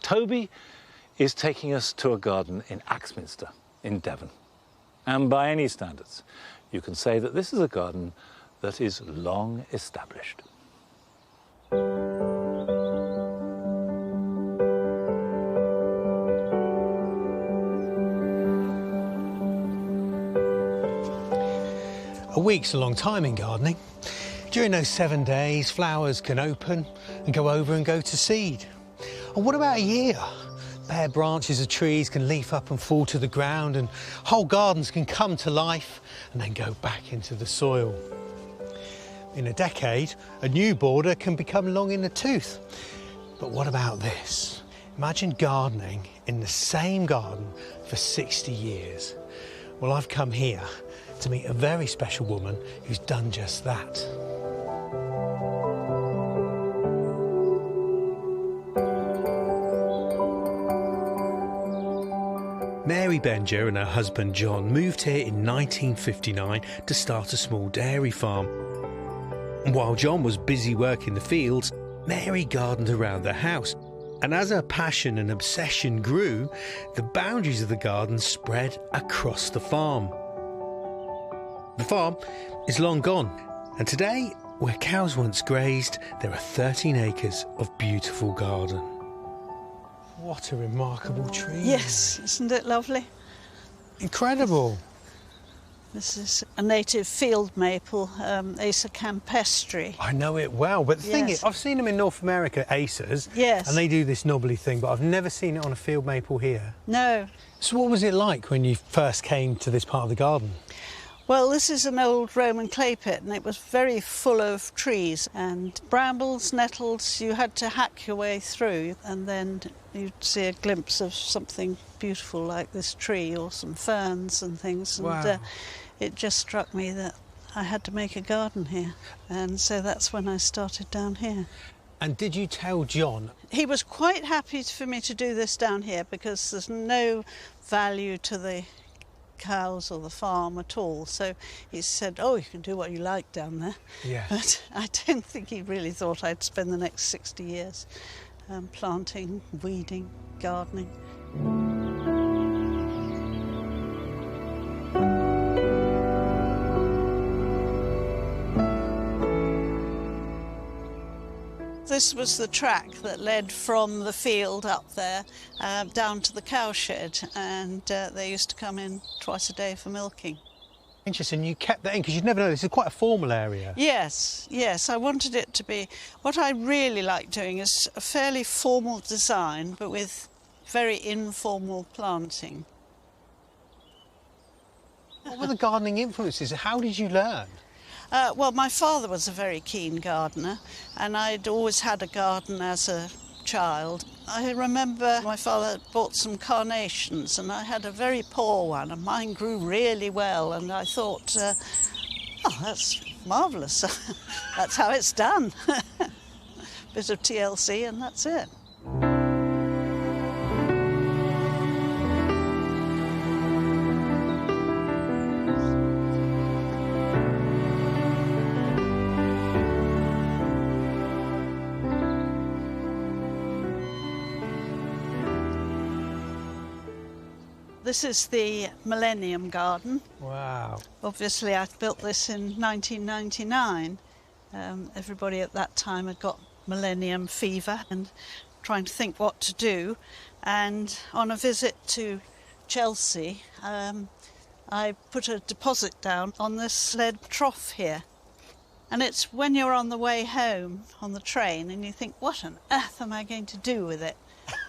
Toby is taking us to a garden in Axminster in Devon. And by any standards, you can say that this is a garden that is long established. A week's a long time in gardening. During those 7 days, flowers can open and go over and go to seed. And what about a year? Bare branches of trees can leaf up and fall to the ground, and whole gardens can come to life and then go back into the soil. In a decade, a new border can become long in the tooth. But what about this? Imagine gardening in the same garden for 60 years. Well, I've come here to meet a very special woman who's done just that. Mary Benger and her husband John moved here in 1959 to start a small dairy farm. And while John was busy working the fields, Mary gardened around the house. And as her passion and obsession grew, the boundaries of the garden spread across the farm. The farm is long gone, and today, where cows once grazed, there are 13 acres of beautiful garden. What a remarkable tree. Yes, isn't it lovely? Incredible. This is a native field maple, Acer campestri. I know it well, but the thing is, I've seen them in North America, acers, yes, and they do this knobbly thing, but I've never seen it on a field maple here. No. So what was it like when you first came to this part of the garden? Well, this is an old Roman clay pit, and it was very full of trees and brambles, nettles. You had to hack your way through, and then you'd see a glimpse of something beautiful like this tree or some ferns and things. Wow. And it just struck me that I had to make a garden here, and so that's when I started down here. And did you tell John? He was quite happy for me to do this down here because there's no value to the cows or the farm at all, so he said, oh, you can do what you like down there. Yeah. But I don't think he really thought I'd spend the next 60 years planting, weeding, gardening. This was the track that led from the field up there down to the cowshed, and they used to come in twice a day for milking. Interesting, you kept that in because you'd never know, this is quite a formal area. Yes, yes, I wanted it to be. What I really like doing is a fairly formal design, but with very informal planting. What were the gardening influences? How did you learn? Well, my father was a very keen gardener, and I'd always had a garden as a child. I remember my father bought some carnations, and I had a very poor one, and mine grew really well, and I thought, oh, that's marvellous. That's how it's done. Bit of TLC, and that's it. This is the Millennium Garden. Wow. Obviously, I built this in 1999. Everybody at that time had got millennium fever and trying to think what to do. And on a visit to Chelsea, I put a deposit down on this lead trough here. And it's when you're on the way home on the train and you think, what on earth am I going to do with it?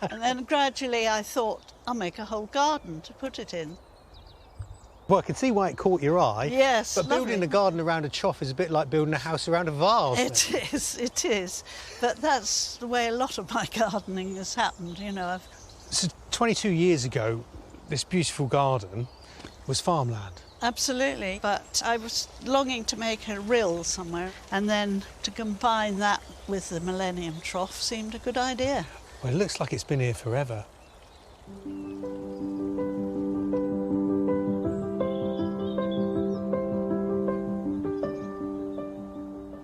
And then gradually I thought, I'll make a whole garden to put it in. Well, I can see why it caught your eye. Yes, but lovely. Building a garden around a trough is a bit like building a house around a vase. It is. But that's the way a lot of my gardening has happened, you know. So 22 years ago, this beautiful garden was farmland. Absolutely, but I was longing to make a rill somewhere, and then to combine that with the Millennium Trough seemed a good idea. Well, it looks like it's been here forever.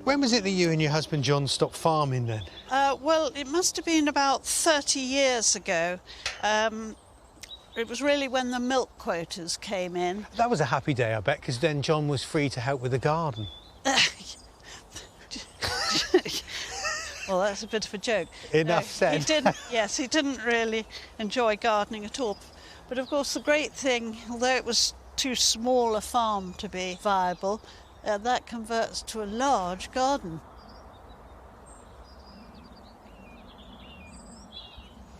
When was it that you and your husband John stopped farming then? Well, it must have been about 30 years ago. It was really when the milk quotas came in. That was a happy day, I bet, because then John was free to help with the garden. Well, that's a bit of a joke. Enough said. He didn't, yes, he didn't really enjoy gardening at all. But of course, the great thing, although it was too small a farm to be viable, that converts to a large garden.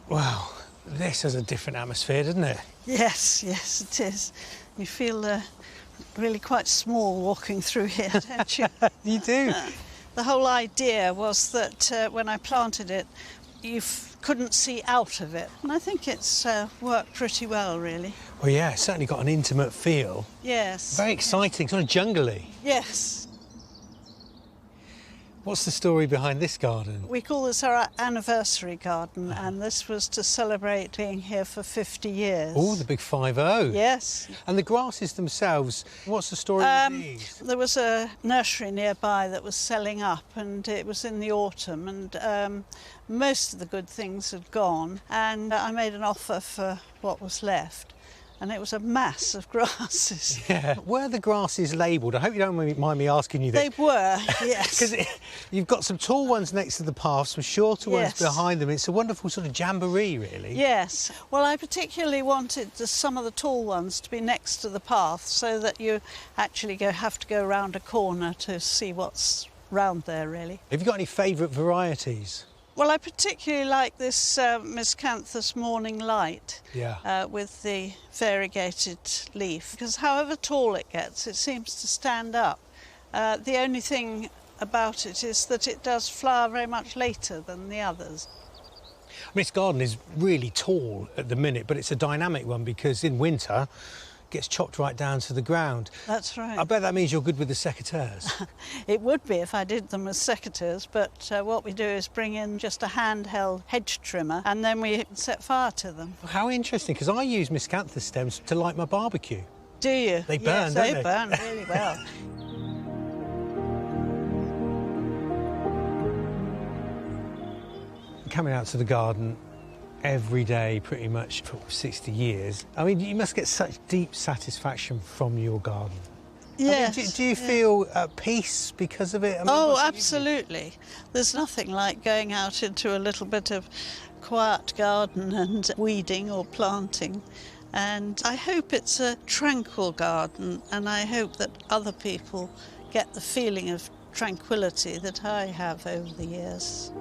Wow, this has a different atmosphere, doesn't it? Yes, yes, it is. You feel really quite small walking through here, don't you? You do. The whole idea was that when I planted it, you couldn't see out of it. And I think it's worked pretty well, really. Well, yeah, it's certainly got an intimate feel. Yes. Very exciting, sort of jungly. Yes. What's the story behind this garden? We call this our anniversary garden, and this was to celebrate being here for 50 years. Oh, the big 50. Yes. And the grasses themselves, what's the story with these? There was a nursery nearby that was selling up, and it was in the autumn, and most of the good things had gone, and I made an offer for what was left. And it was a mass of grasses. Yeah. Were the grasses labelled? I hope you don't mind me asking you this. They were, yes. Because you've got some tall ones next to the path, some shorter ones behind them. It's a wonderful sort of jamboree, really. Yes. Well, I particularly wanted some of the tall ones to be next to the path so that you actually have to go round a corner to see what's round there, really. Have you got any favourite varieties? Well, I particularly like this Miscanthus Morning Light with the variegated leaf, because however tall it gets, it seems to stand up. The only thing about it is that it does flower very much later than the others. I mean, this garden is really tall at the minute, but it's a dynamic one because in winter it gets chopped right down to the ground. That's right. I bet that means you're good with the secateurs. It would be if I did them as secateurs, but what we do is bring in just a handheld hedge trimmer and then we set fire to them. How interesting, because I use Miscanthus stems to light my barbecue. Do you? They burn, yes, don't they? They burn really well. Coming out to the garden every day pretty much for 60 years. I mean, you must get such deep satisfaction from your garden. Yes. I mean, do you feel at peace because of it? I mean, oh, absolutely. There's nothing like going out into a little bit of quiet garden and weeding or planting. And I hope it's a tranquil garden, and I hope that other people get the feeling of tranquility that I have over the years.